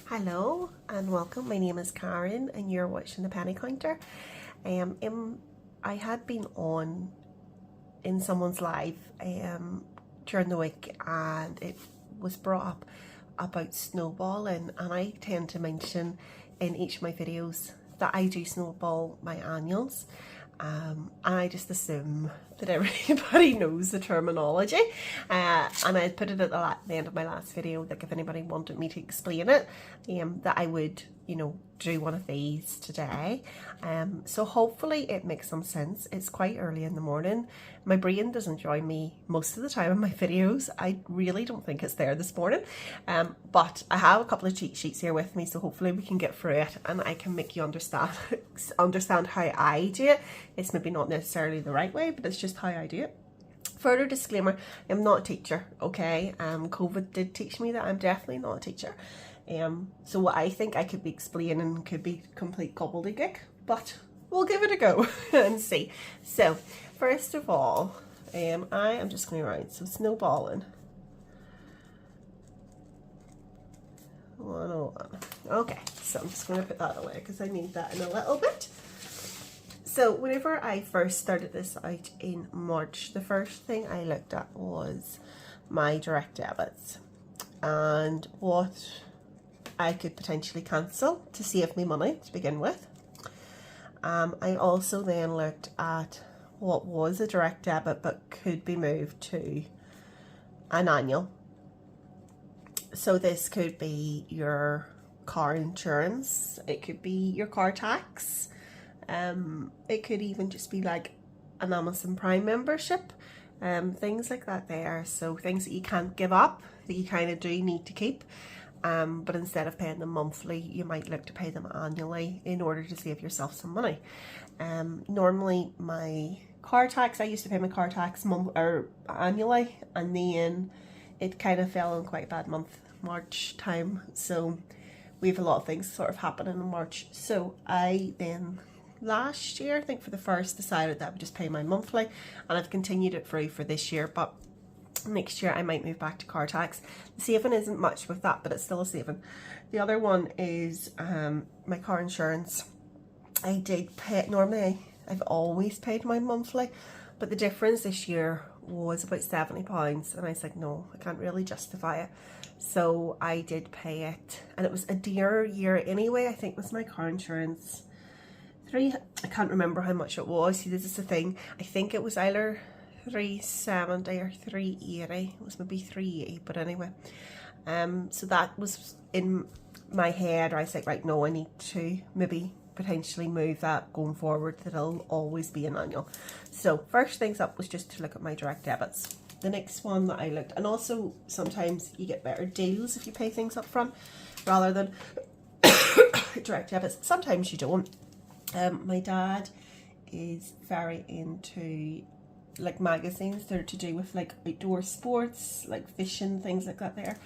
Hello and welcome. My name is Karen and you're watching the Penny Counter. I had been on in someone's live during the week, and it was brought up about snowballing, and I tend to mention in each of my videos that I do snowball my annuals. And I just assume that everybody knows the terminology, and I put it at the end of my last video, like if anybody wanted me to explain it, that I would, do one of these today. So hopefully it makes some sense. It's quite early in the morning. My brain doesn't join me most of the time in my videos. I really don't think it's there this morning, but I have a couple of cheat sheets here with me, so hopefully we can get through it and I can make you understand how I do it. It's maybe not necessarily the right way, but it's just how I do it. Further disclaimer, I'm not a teacher, okay? COVID did teach me that I'm definitely not a teacher. So what I think I could be explaining could be complete gobbledygook, but we'll give it a go and see. So, first of all, I am just going to write some snowballing. 101. Okay, so I'm just going to put that away because I need that in a little bit. So whenever I first started this out in March, the first thing I looked at was my direct debits and what I could potentially cancel to save me money to begin with. I also then looked at what was a direct debit but could be moved to an annual. So this could be your car insurance, it could be your car tax, it could even just be like an Amazon Prime membership, things like that there. So things that you can't give up, that you kind of do need to keep. But instead of paying them monthly, you might look to pay them annually in order to save yourself some money. Normally my car tax, I used to pay my car tax annually, and then it kind of fell in quite a bad month, March time. So we have a lot of things sort of happening in March. So I then last year, I think for the first, decided that I would just pay my monthly, and I've continued it through for this year, but next year I might move back to car tax. The saving isn't much with that, but it's still a saving. The other one is my car insurance. I did pay it normally. I've always paid my monthly, but the difference this year was about £70, and I was like, no, I can't really justify it. So I did pay it, and it was a dear year anyway. I think it was my car insurance I can't remember how much it was. See, this is the thing. I think it was either 370 or 380. It was maybe 380, but anyway. So that was in my head. I was like, right, no, I need to maybe potentially move that going forward, that it'll always be an annual. So first things up was just to look at my direct debits. The next one that I looked, and also sometimes you get better deals if you pay things up front rather than direct debits. Sometimes you don't. My dad is very into like magazines that are to do with like outdoor sports, like fishing, things like that there.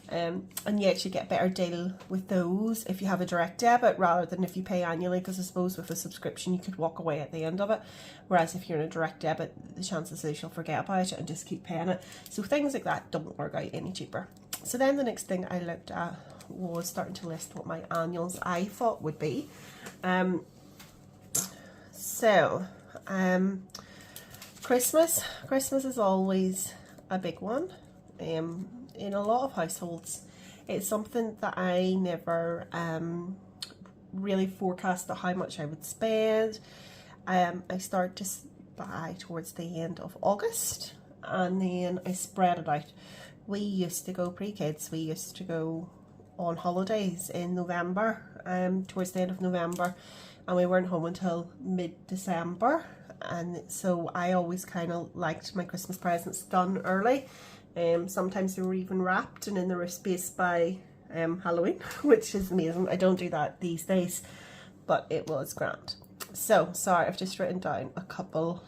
And you actually get a better deal with those if you have a direct debit rather than if you pay annually, because I suppose with a subscription you could walk away at the end of it, whereas if you're in a direct debit, the chances is you'll forget about it and just keep paying it. So things like that don't work out any cheaper. So then the next thing I looked at was starting to list what my annuals I thought would be. Christmas is always a big one. In a lot of households, it's something that I never really forecast how much I would spend. I start to buy towards the end of August, and then I spread it out. We used to go pre-kids, we used to go on holidays in November, towards the end of November, and we weren't home until mid-December. And so I always kind of liked my Christmas presents done early. Sometimes they were even wrapped and in the space by Halloween, which is amazing. I don't do that these days, but it was grand. So, sorry, I've just written down a couple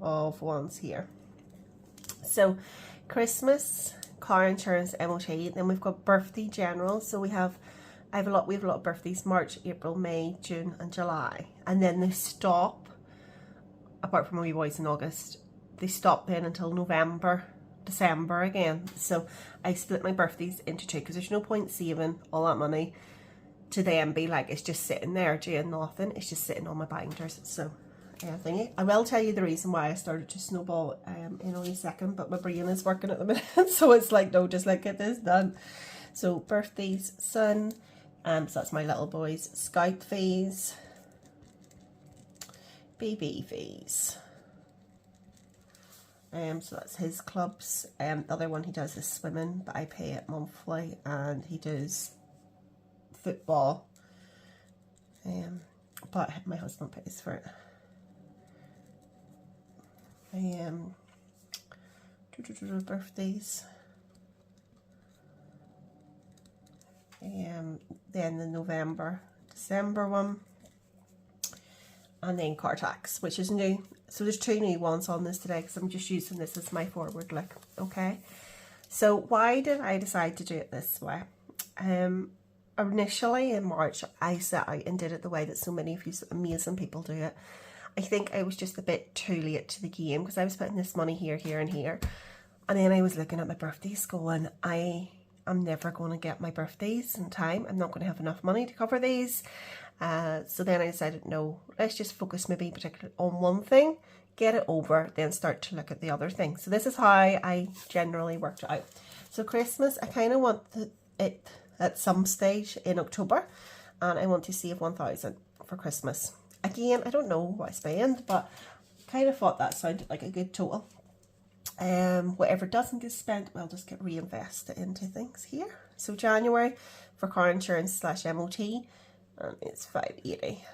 of ones here. So, Christmas, car insurance, MOT, then we've got birthday general. So we have a lot of birthdays: March, April, May, June and July. And then they stop, apart from my wee boys in August, they stop then until November, December again. So I split my birthdays into two because there's no point saving all that money to then be like, it's just sitting there doing nothing. It's just sitting on my binders. So thingy. I will tell you the reason why I started to snowball in only a second, but my brain is working at the minute. So it's like, no, just like get this done. So birthdays, son, so that's my little boys. Scout fees, BB fees. So that's his clubs. The other one he does is swimming, but I pay it monthly, and he does football. But my husband pays for it. Birthdays. Then the November, December one, and then car tax, which is new. So there's 2 new ones on this today because I'm just using this as my forward look. Okay, so why did I decide to do it this way? Initially in March I set out and did it the way that so many of you amazing people do it. I think I was just a bit too late to the game because I was putting this money here, here and here, and then I was looking at my birthdays going, I'm never going to get my birthdays in time. I'm not going to have enough money to cover these. So then I decided, no, let's just focus maybe particularly on one thing, get it over, then start to look at the other thing. So this is how I generally worked it out. So Christmas, I kind of want it at some stage in October, and I want to save 1,000 for Christmas. Again, I don't know what I spend, but kind of thought that sounded like a good total. Whatever doesn't get spent, well, just get reinvested into things here. So January for car insurance / MOT, and it's 580.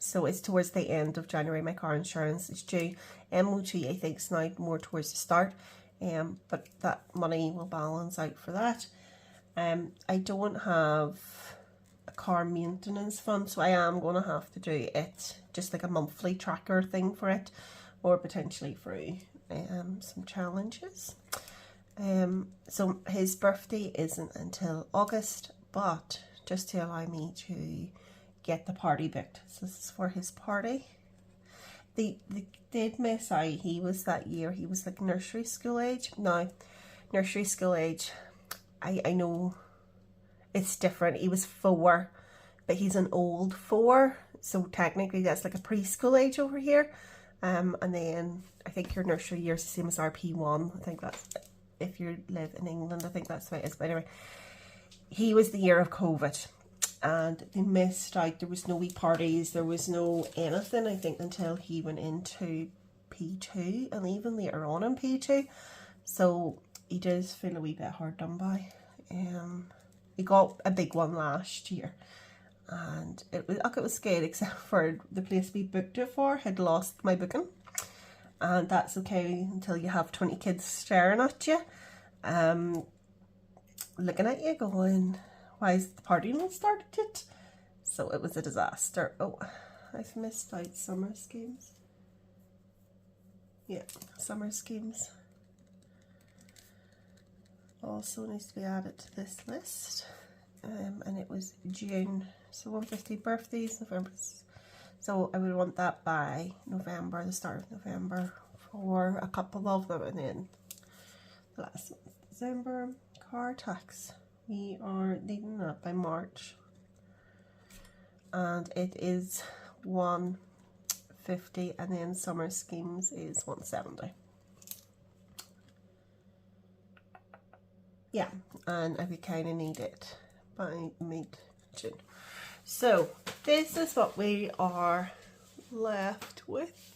So it's towards the end of January my car insurance is due. MOT I think is now more towards the start, but that money will balance out for that. I don't have a car maintenance fund, so I am going to have to do it just like a monthly tracker thing for it, or potentially through some challenges. So his birthday isn't until August, but just to allow me to get the party booked. So this is for his party. They did miss out. He was that year, he was like nursery school age. Now, nursery school age, I know it's different. He was 4, but he's an old 4. So technically that's like a preschool age over here. And then I think your nursery year is the same as RP1. I think that's, if you live in England, I think that's the way it is. But anyway, he was the year of COVID, and they missed out. There was no wee parties, there was no anything, I think, until he went into P2, and even later on in P2. So he does feel a wee bit hard done by. He got a big one last year, and it was good, except for the place we booked it for had lost my booking, and that's okay until you have 20 kids staring at you, looking at you going, why is the party not started yet? So it was a disaster. Oh, I've missed out summer schemes. Yeah, summer schemes also needs to be added to this list. And it was June, so 150 birthdays, November. So I would want that by November, the start of November, for a couple of them, and then the last one, December. Car tax, we are needing that by March, and it is 150, and then summer schemes is 170. Yeah, and I would kind of need it by mid-June. So this is what we are left with.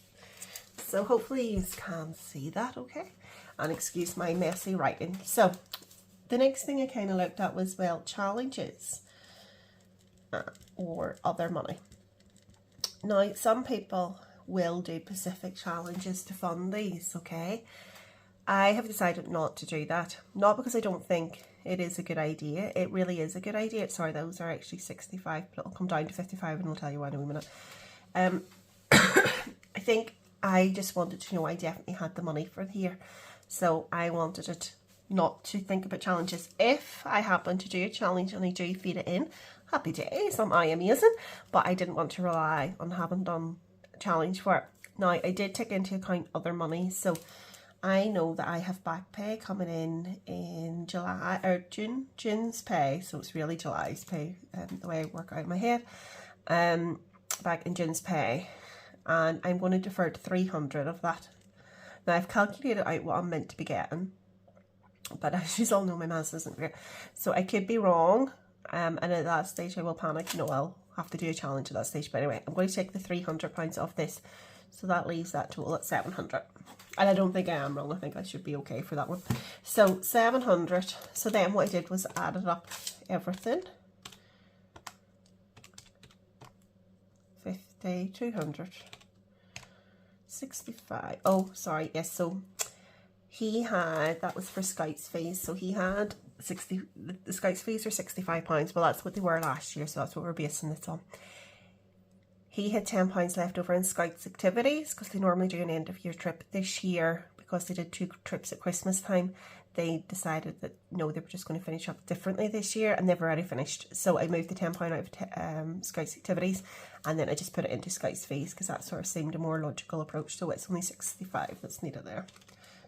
So hopefully you can see that okay, and excuse my messy writing. So the next thing I kind of looked at was, well, challenges or other money. Now, some people will do Pacific challenges to fund these, okay? I have decided not to do that. Not because I don't think it is a good idea. It really is a good idea. Sorry, those are actually 65, but it'll come down to 55 and I'll tell you why in a minute. I think I just wanted to know I definitely had the money for the year. So I wanted it not to think about challenges. If I happen to do a challenge and I do feed it in, happy days, am I amazing? But I didn't want to rely on having done a challenge for it. Now, I did take into account other money, so I know that I have back pay coming in July, or June's pay, so it's really July's pay, the way I work out in my head, back in June's pay, and I'm going to defer 300 of that. Now I've calculated out what I'm meant to be getting, but as you all know, my maths isn't great, so I could be wrong, and at that stage I will panic. I'll have to do a challenge at that stage, but anyway, I'm going to take the £300 off this, so that leaves that total at 700. And I don't think I am wrong. I think I should be okay for that one. So 700. So then what I did was added up everything. 50, 200, 65. Oh, sorry. Yes. So he had, that was for Scouse fees. So he had 60, the Scouse fees are £65. Well, that's what they were last year. So that's what we're basing this on. He had £10 left over in Scouts activities because they normally do an end of year trip. This year, because they did 2 trips at Christmas time, they decided that no, they were just going to finish up differently this year, and they've already finished. So I moved the £10 out of Scouts activities, and then I just put it into Scouts fees because that sort of seemed a more logical approach. So it's only 65 that's needed there.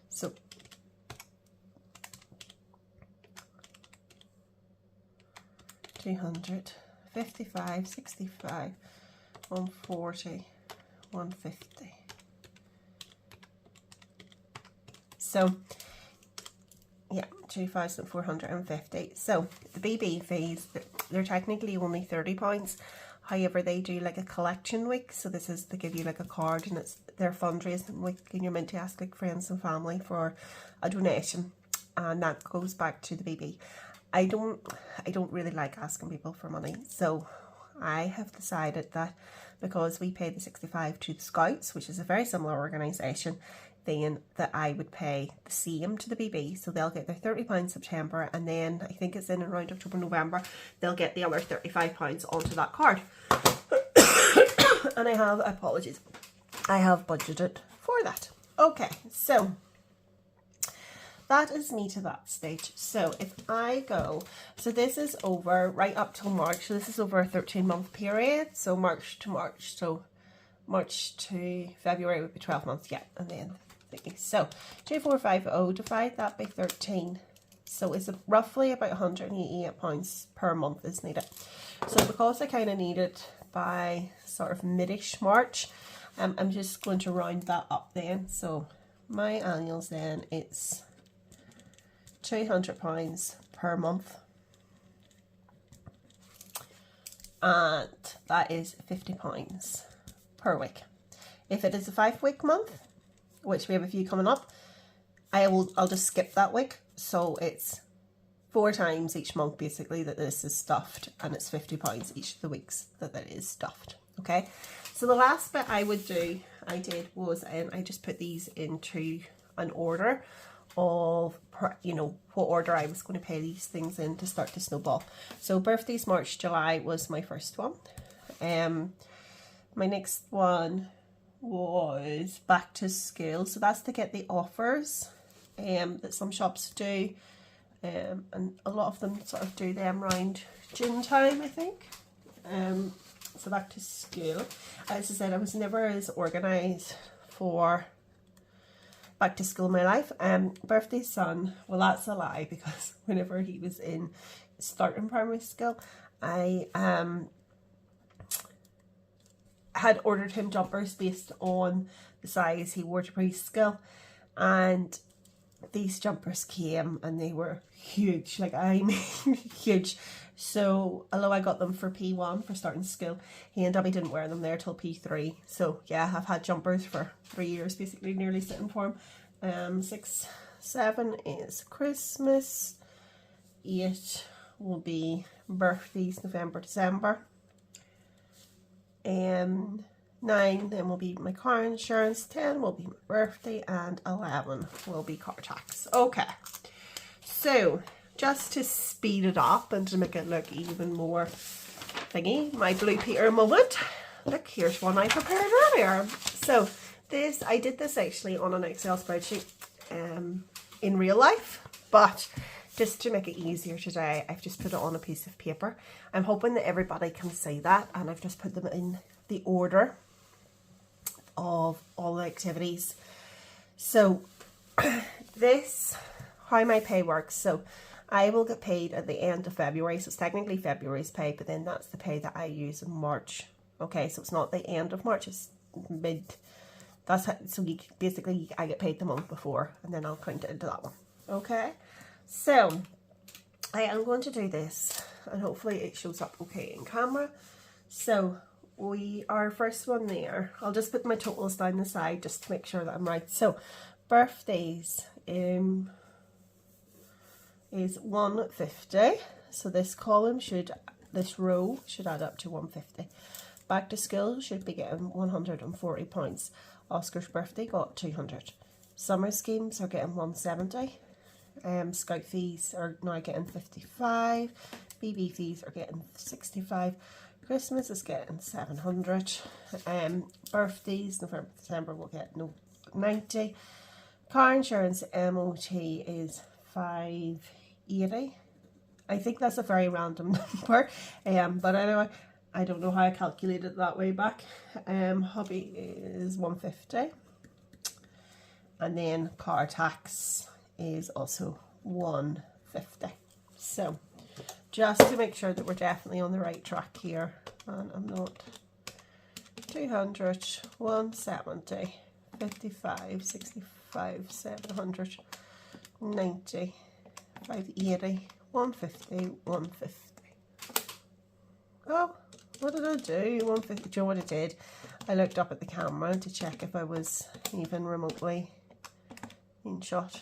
So 200, 55, 65. 140, 150. So yeah, 2,450. So the BB fees, they're technically only £30. However, they do like a collection week. So this is, they give you like a card, and it's their fundraising week, and you're meant to ask like friends and family for a donation, and that goes back to the BB. I don't really like asking people for money, so I have decided that because we pay the 65 to the Scouts, which is a very similar organisation, then that I would pay the same to the BB. So they'll get their £30 September, and then I think it's in around October, November, they'll get the other £35 onto that card. And I have, apologies, I have budgeted for that. Okay, so that is me to that stage. So if I go, so this is over right up till March. So this is over a 13-month period. So March to March. So March to February would be 12 months. Yeah. And then thinking, so 2450, divide that by 13. So it's roughly about £188 per month is needed. So because I kind of need it by sort of mid-ish March, I'm just going to round that up then. So my annuals then, it's £200 per month, and that is £50 per week. If it is a 5-week month, which we have a few coming up, I'll just skip that week. So it's 4 times each month basically that this is stuffed, and it's £50 each of the weeks that it is stuffed. Okay, so the last bit I did was I just put these into an order of, you know, what order I was going to pay these things in to start to snowball. So birthdays, March, July was my first one. My next one was back to school. So that's to get the offers that some shops do. And a lot of them sort of do them around June time, I think. So back to school. As I said, I was never as organised for back to school in my life. Birthday son, well, that's a lie, because whenever he was in starting primary school, I had ordered him jumpers based on the size he wore to preschool, and these jumpers came and they were huge, like I mean huge. So although I got them for P1 for starting school, he and Debbie didn't wear them there till P3. So yeah, I've had jumpers for 3 years basically, nearly sitting for him. 6, 7 is Christmas. 8 will be birthdays, November, December. 9 then will be my car insurance. 10 will be my birthday, and 11 will be car tax. Okay, so just to speed it up and to make it look even more thingy, my Blue Peter moment. Look, here's one I prepared earlier. So this, I did this actually on an Excel spreadsheet in real life, but just to make it easier today, I've just put it on a piece of paper. I'm hoping that everybody can see that, and I've just put them in the order of all the activities. So this, how my pay works. So I will get paid at the end of February. So it's technically February's pay, but then that's the pay that I use in March. Okay, so it's not the end of March, it's mid. That's how, so you basically, I get paid the month before, and then I'll count it into that one. Okay, so I am going to do this, and hopefully it shows up okay in camera. So our first one there, I'll just put my totals down the side just to make sure that I'm right. So birthdays is 150. So this column this row should add up to 150. Back to school should be getting 140 points. Oscar's birthday got 200. Summer schemes are getting 170. Scout fees are now getting 55. BB fees are getting 65. Christmas is getting 700. Birthdays, November, December will get 90. Car insurance MOT is 580. I think that's a very random number. But anyway, I don't know how I calculated it that way back. Hobby is 150. And then car tax is also 150. So just to make sure that we're definitely on the right track here, and I'm not. 200, 170, 55, 65, 700, 90, 580, 150, 150. Oh, what did I do? 150. Do you know what I did? I looked up at the camera to check if I was even remotely in shot,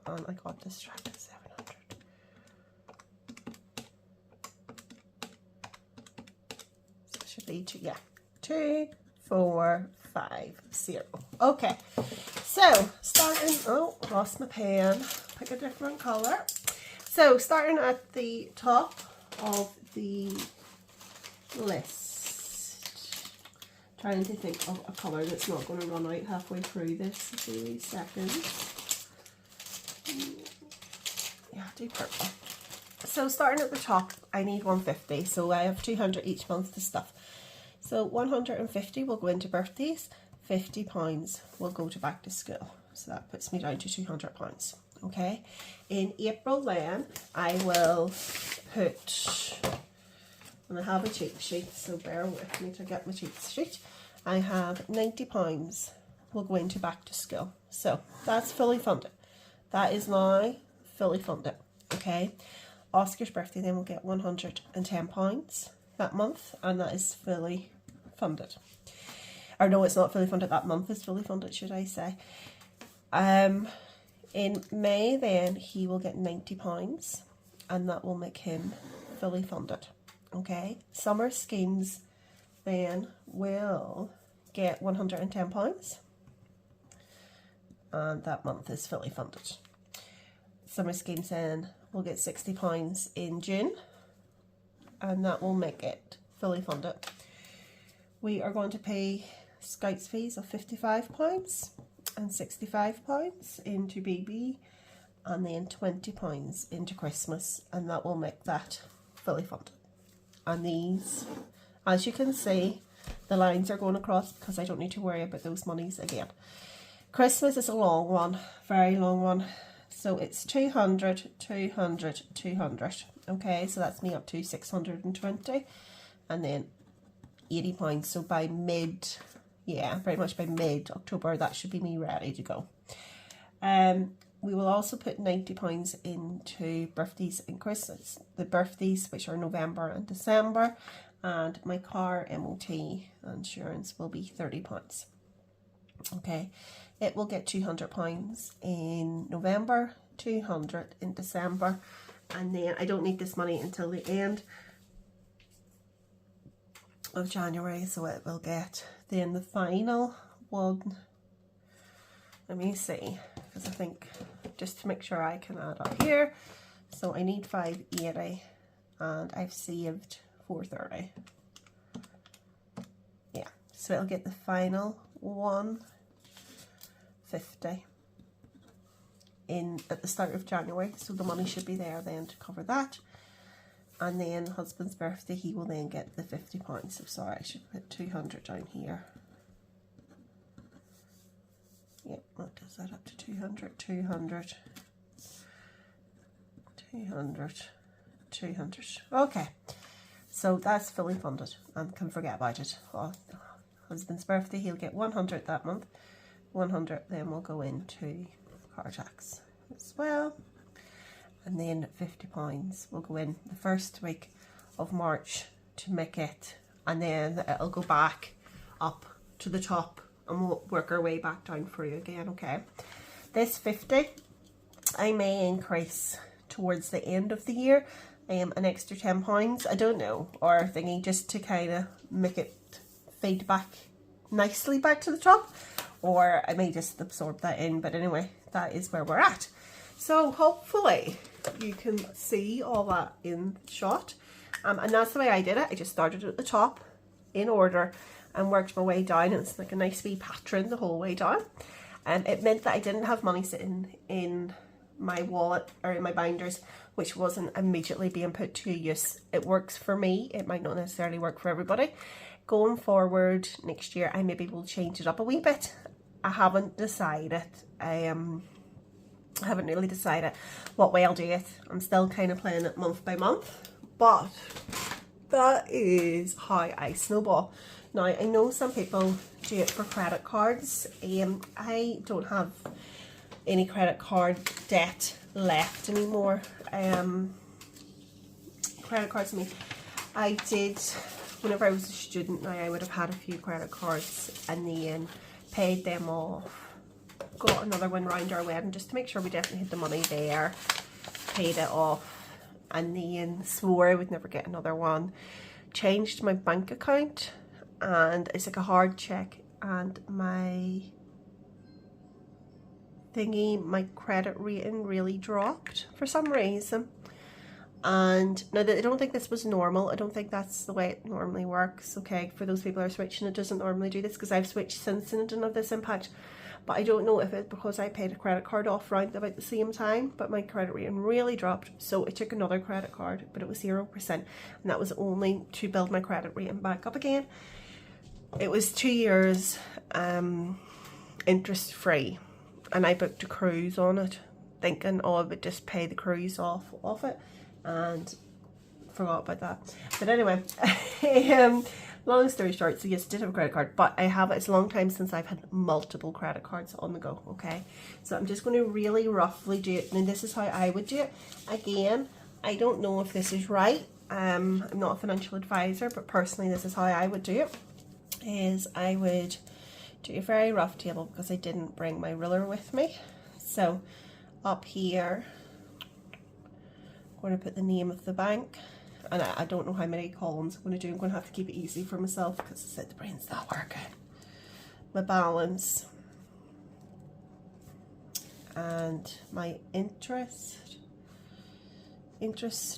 and I got distracted. 700. So it should be 2, 4, 5, 0. Okay, so starting. Oh, lost my pen. Pick a different color. So starting at the top of the list, trying to think of a colour that's not going to run out halfway through this. 2 seconds. Yeah, do purple. So starting at the top, I need 150. So I have 200 each month to stuff. So 150 will go into birthdays. £50 will go to back to school. So that puts me down to £200. Okay. In April then, I will put, and I have a cheat sheet, so bear with me to get my cheat sheet. I have £90 will go into back to school. So that's fully funded. That is now fully funded. Okay. Oscar's birthday then will get £110 that month, and that is fully funded. Or no, it's not fully funded. That month is fully funded, should I say. In May then he will get £90, and that will make him fully funded. Okay. Summer schemes then will get £110, and that month is fully funded. Summer schemes then will get £60 in June, and that will make it fully funded. We are going to pay Scouts fees of £55 and £65 into BB, and then £20 into Christmas, and that will make that fully funded. And these, as you can see, the lines are going across because I don't need to worry about those monies again. Christmas is a long one, very long one. So it's 200, 200, 200. Okay, so that's me up to 620, and then £80. So by mid, yeah, pretty much by mid-October, that should be me ready to go. We will also put £90 into birthdays and Christmas. The birthdays, which are November and December, and my car MOT insurance will be £30. Okay, it will get £200 in November, 200 in December, and then I don't need this money until the end of January, so it will get then the final one. Let me see, because I think just to make sure I can add up here, so I need 580 and I've saved 430. Yeah, so it'll get the final 150 in at the start of January, so the money should be there then to cover that. And then husband's birthday, he will then get the £50. So sorry, I should put 200 down here. Yep, what does that up to 200, 200, 200, 200. Okay, so that's fully funded and can forget about it. Oh, husband's birthday, he'll get 100 that month. 100 then will go into car tax as well. And then £50 will go in the first week of March to make it, and then it'll go back up to the top and we'll work our way back down for you again, okay? This 50 I may increase towards the end of the year, an extra £10, I don't know, or thingy, just to kind of make it feed back nicely back to the top, or I may just absorb that in, but anyway, that is where we're at. So hopefully you can see all that in shot, and that's the way I did it. I just started at the top in order and worked my way down. It's like a nice wee pattern the whole way down, and it meant that I didn't have money sitting in my wallet or in my binders, which wasn't immediately being put to use. It works for me, it might not necessarily work for everybody. Going forward next year, I maybe will change it up a wee bit. I haven't decided. I haven't really decided what way I'll do it. I'm still kind of playing it month by month, but that is how I snowball. Now, I know some people do it for credit cards. I don't have any credit card debt left anymore. Credit cards, I did, whenever I was a student, now I would have had a few credit cards and then paid them off. Got another one round our wedding just to make sure we definitely had the money there. Paid it off and then swore I would never get another one. Changed my bank account and it's like a hard check, and my thingy, my credit rating really dropped for some reason. And now I don't think this was normal. I don't think that's the way it normally works. Okay, for those people who are switching, it doesn't normally do this because I've switched since and it didn't have this impact. But I don't know if it's because I paid a credit card off round about the same time, but my credit rating really dropped. So I took another credit card, but it was 0%. And that was only to build my credit rating back up again. It was 2 years interest free. And I booked a cruise on it, thinking, oh, I would just pay the cruise off it, and forgot about that. But anyway, long story short, so yes, I did have a credit card, but I have, it's a long time since I've had multiple credit cards on the go, okay? So I'm just going to really roughly do it, and this is how I would do it. Again, I don't know if this is right. I'm not a financial advisor, but personally this is how I would do it, is I would do a very rough table because I didn't bring my ruler with me. So up here, I'm going to put the name of the bank, and I don't know how many columns I'm going to do. I'm going to have to keep it easy for myself because I said the brain's not working. My balance and my interest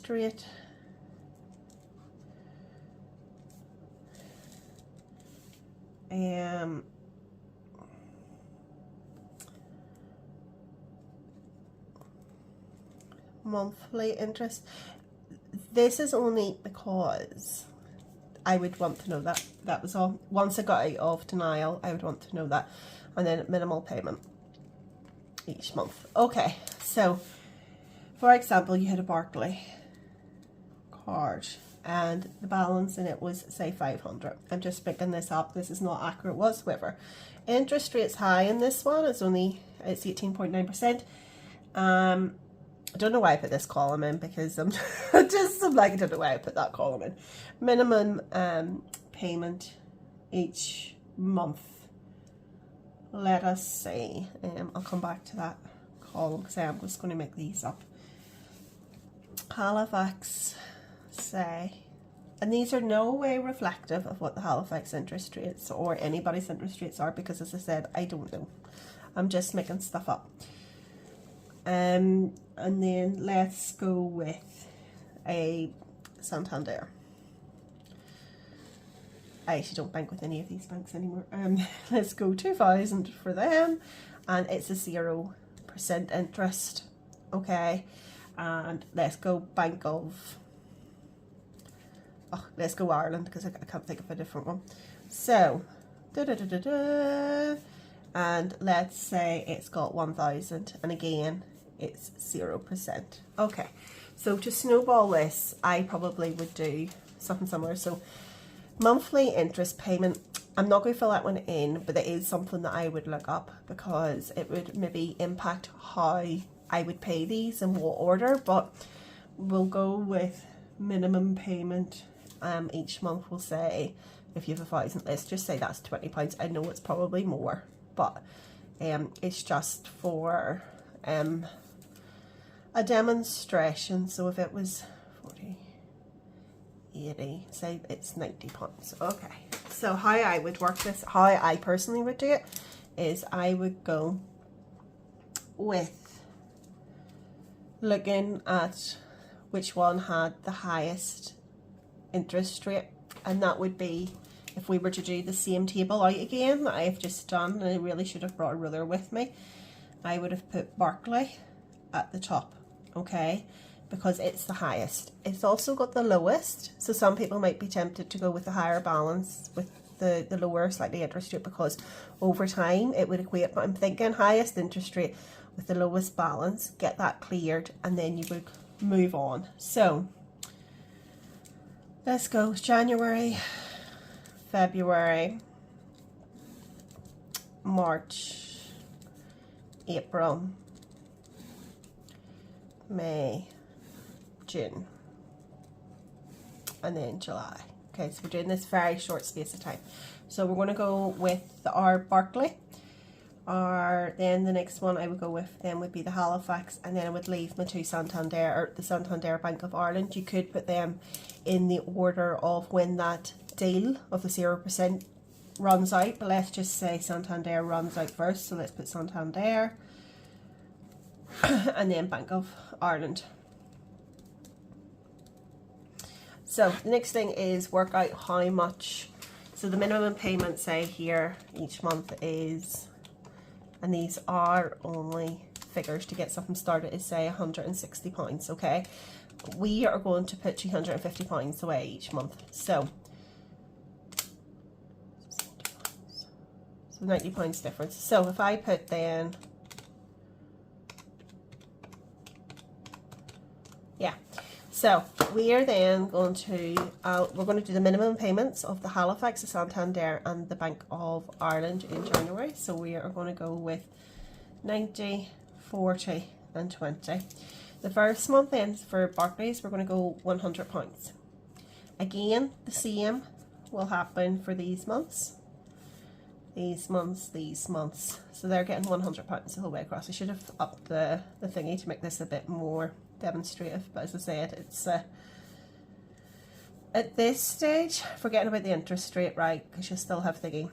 rate. Monthly interest. This is only because I would want to know that. That was all. Once I got out of denial, I would want to know that. And then minimal payment each month. Okay, so for example, you had a Barclay card and the balance in it was, say, 500. I'm just picking this up. This is not accurate whatsoever. Interest rate's high in this one. It's 18.9%. I don't know why I put this column in because I'm I don't know why I put that column in. Minimum payment each month. Let us see. I'll come back to that column because I'm just going to make these up. Halifax, say, and these are no way reflective of what the Halifax interest rates or anybody's interest rates are because, as I said, I don't know. I'm just making stuff up. And then let's go with a Santander. I actually don't bank with any of these banks anymore. Let's go 2,000 for them, and it's a 0% interest. Okay, and let's go Bank of. Oh, let's go Ireland because I can't think of a different one. So, and let's say it's got 1,000, and again it's 0%. Okay, so to snowball this, I probably would do something similar. So monthly interest payment, I'm not going to fill that one in, but it is something that I would look up because it would maybe impact how I would pay these in what order. But we'll go with minimum payment each month. We'll say if you have 1,000, let's just say that's £20. I know it's probably more, but it's just for a demonstration. So if it was 40, 80, say it's £90. Okay, so how I would work this, how I personally would do it, is I would go with looking at which one had the highest interest rate, and that would be, if we were to do the same table out again that I've just done, and I really should have brought a ruler with me, I would have put Barclay at the top, okay, because it's the highest. It's also got the lowest, so some people might be tempted to go with the higher balance with the lower slightly interest rate, because over time it would equate, but I'm thinking highest interest rate with the lowest balance, get that cleared, and then you would move on. So let's go January, February, March, April, May, June, and then July. Okay, so we're doing this very short space of time. So we're going to go with our Barclay. Then the next one I would go with then would be the Halifax, and then I would leave my two Santander, or the Santander Bank of Ireland. You could put them in the order of when that deal of the 0% runs out, but let's just say Santander runs out first, so let's put Santander and then Bank of Ireland. So the next thing is work out how much, so the minimum payment, say here each month is, and these are only figures to get something started, is say £160, okay? We are going to put £250 away each month. So £90 difference. So if I put then, yeah, so we are then going to, we're going to do the minimum payments of the Halifax, the Santander and the Bank of Ireland in January. So we are going to go with 90, 40 and 20. The first month then for Barclays, we're going to go £100. Again, the same will happen for these months. These months. So they're getting £100 the whole way across. I should have upped the thingy to make this a bit more demonstrative, but as I said, it's at this stage, forgetting about the interest rate, right, because you still have thingy.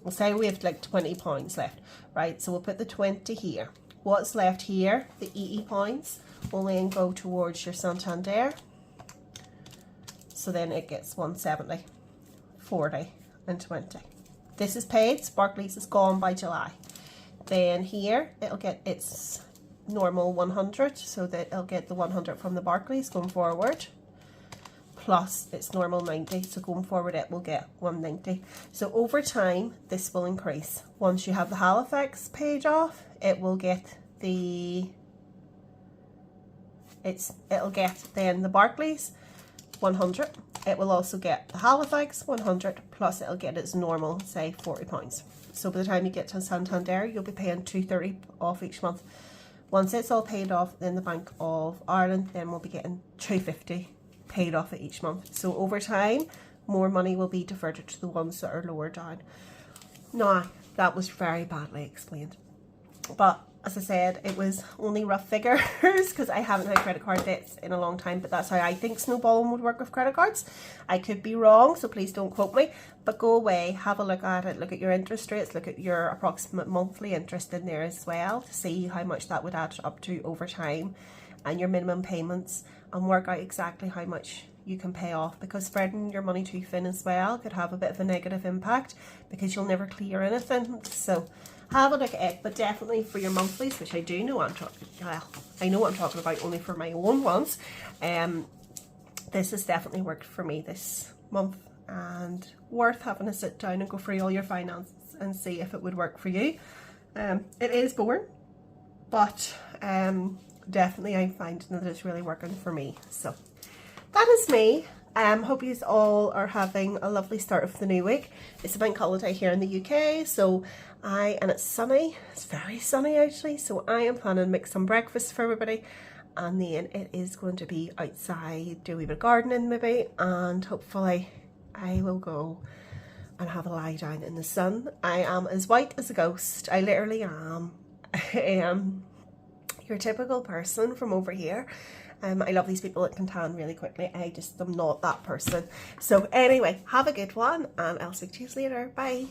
We'll say we have like £20 left, right, so we'll put the 20 here. What's left here, the £80, will then go towards your Santander, so then it gets 170, 40 and 20. This is paid, so Barclays is gone by July. Then here it'll get its normal 100, so that it'll get the 100 from the Barclays going forward, plus its normal 90, so going forward it will get 190. So over time this will increase. Once you have the Halifax paid off, it will get it'll get then the Barclays 100. It will also get the Halifax 100, plus it'll get its normal, say £40. So by the time you get to Santander, you'll be paying £230 off each month. Once it's all paid off, then the Bank of Ireland then will be getting £250 paid off at each month. So over time, more money will be diverted to the ones that are lower down. Now, that was very badly explained, but as I said, it was only rough figures because I haven't had credit card debts in a long time, but that's how I think snowballing would work with credit cards. I could be wrong, so please don't quote me, but go away, have a look at it, look at your interest rates, look at your approximate monthly interest in there as well to see how much that would add up to over time, and your minimum payments, and work out exactly how much you can pay off, because spreading your money too thin as well could have a bit of a negative impact because you'll never clear anything. So have a look at it, but definitely for your monthlies, which I do know I know what I'm talking about only for my own ones. This has definitely worked for me this month, and worth having a sit down and go through all your finances and see if it would work for you. It is boring, but definitely I'm finding that it's really working for me. So that is me. Hope you all are having a lovely start of the new week. It's a bank holiday here in the UK, so and it's sunny. It's very sunny actually, so I am planning to make some breakfast for everybody, and then it is going to be outside, do a wee bit of gardening maybe, and hopefully I will go and have a lie down in the sun. I am as white as a ghost. I literally am. I am your typical person from over here. I love these people that can tan really quickly. I just am not that person. So anyway, have a good one, and I'll speak to you later. Bye.